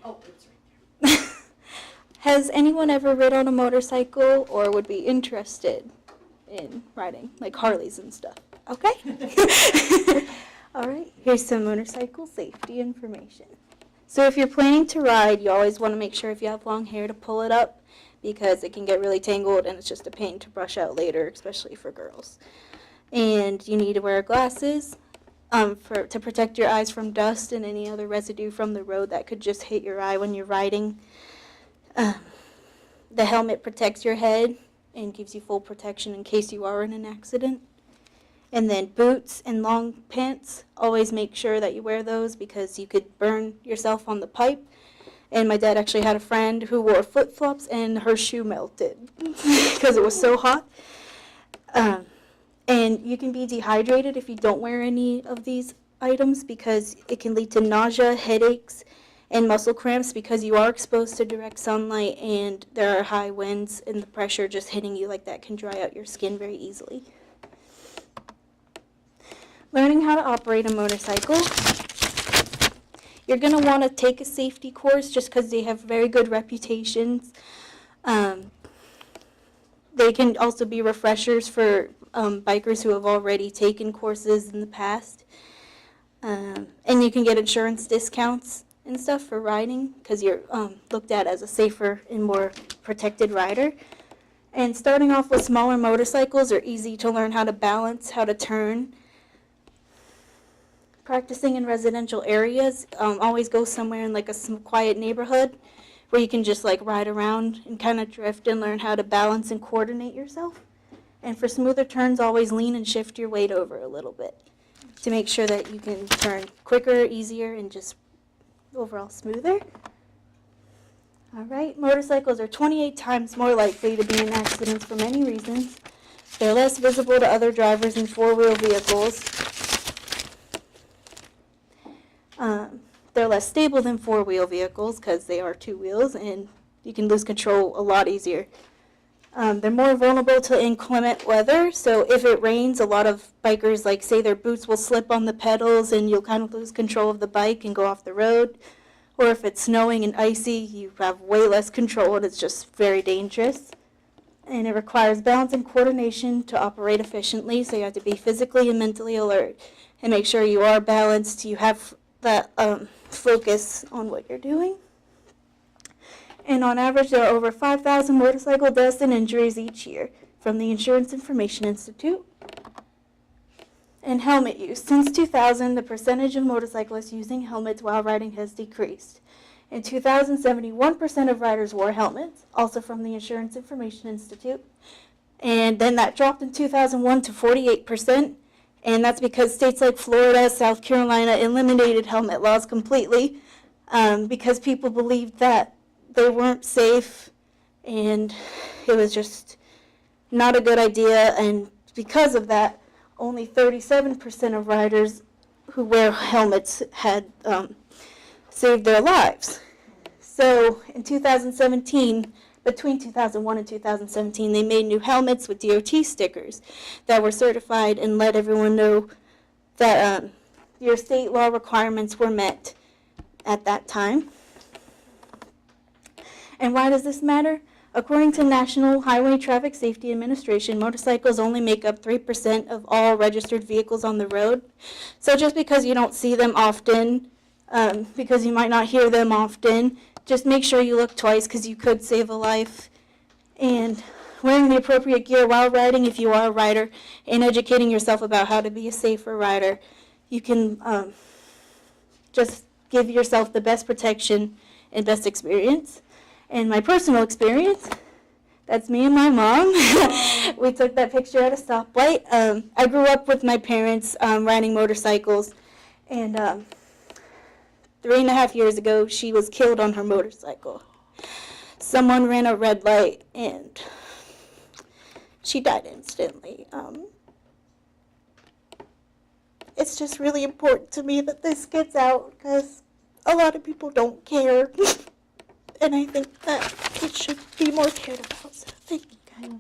Oh, it's right there. Has anyone ever ridden on a motorcycle or would be interested in riding, like Harleys and stuff? Okay. All right, here's some motorcycle safety information. So if you're planning to ride, you always want to make sure if you have long hair to pull it up because it can get really tangled and it's just a pain to brush out later, especially for girls. And you need to wear glasses to protect your eyes from dust and any other residue from the road that could just hit your eye when you're riding. The helmet protects your head and gives you full protection in case you are in an accident. And then boots and long pants, always make sure that you wear those because you could burn yourself on the pipe. And my dad actually had a friend who wore flip-flops and her shoe melted because it was so hot. And you can be dehydrated if you don't wear any of these items because it can lead to nausea, headaches, and muscle cramps because you are exposed to direct sunlight and there are high winds and the pressure just hitting you like that can dry out your skin very easily. Learning how to operate a motorcycle. You're going to want to take a safety course just because they have very good reputations. They can also be refreshers for bikers who have already taken courses in the past. And you can get insurance discounts and stuff for riding because you're looked at as a safer and more protected rider. And starting off with smaller motorcycles are easy to learn how to balance, how to turn. Practicing in residential areas, always go somewhere in like a quiet neighborhood where you can just like ride around and kind of drift and learn how to balance and coordinate yourself. And for smoother turns, always lean and shift your weight over a little bit to make sure that you can turn quicker, easier, and just overall smoother. All right, motorcycles are 28 times more likely to be in accidents for many reasons. They're less visible to other drivers than four-wheel vehicles. They're less stable than four-wheel vehicles because they are two wheels and you can lose control a lot easier. They're more vulnerable to inclement weather, so if it rains, a lot of bikers say their boots will slip on the pedals and you'll kind of lose control of the bike and go off the road. Or if it's snowing and icy, you have way less control and it's just very dangerous. And it requires balance and coordination to operate efficiently, so you have to be physically and mentally alert and make sure you are balanced, you have that focus on what you're doing. And on average, there are over 5,000 motorcycle deaths and injuries each year from the Insurance Information Institute. And helmet use. Since 2000, the percentage of motorcyclists using helmets while riding has decreased. In 2000, 71% of riders wore helmets, also from the Insurance Information Institute. And then that dropped in 2001 to 48%. And that's because states like Florida, South Carolina eliminated helmet laws completely because people believed that they weren't safe and it was just not a good idea. And because of that, only 37% of riders who wear helmets had saved their lives. So in 2017, between 2001 and 2017, they made new helmets with DOT stickers that were certified and let everyone know that your state law requirements were met at that time. And why does this matter? According to National Highway Traffic Safety Administration, motorcycles only make up 3% of all registered vehicles on the road. So just because you don't see them often, because you might not hear them often, just make sure you look twice because you could save a life. And wearing the appropriate gear while riding, if you are a rider, and educating yourself about how to be a safer rider, you can just give yourself the best protection and best experience. And my personal experience, that's me and my mom. We took that picture at a stoplight. I grew up with my parents riding motorcycles, and 3.5 years ago, she was killed on her motorcycle. Someone ran a red light, and she died instantly. It's just really important to me that this gets out because a lot of people don't care. And I think that it should be more cared about. So thank you, guys.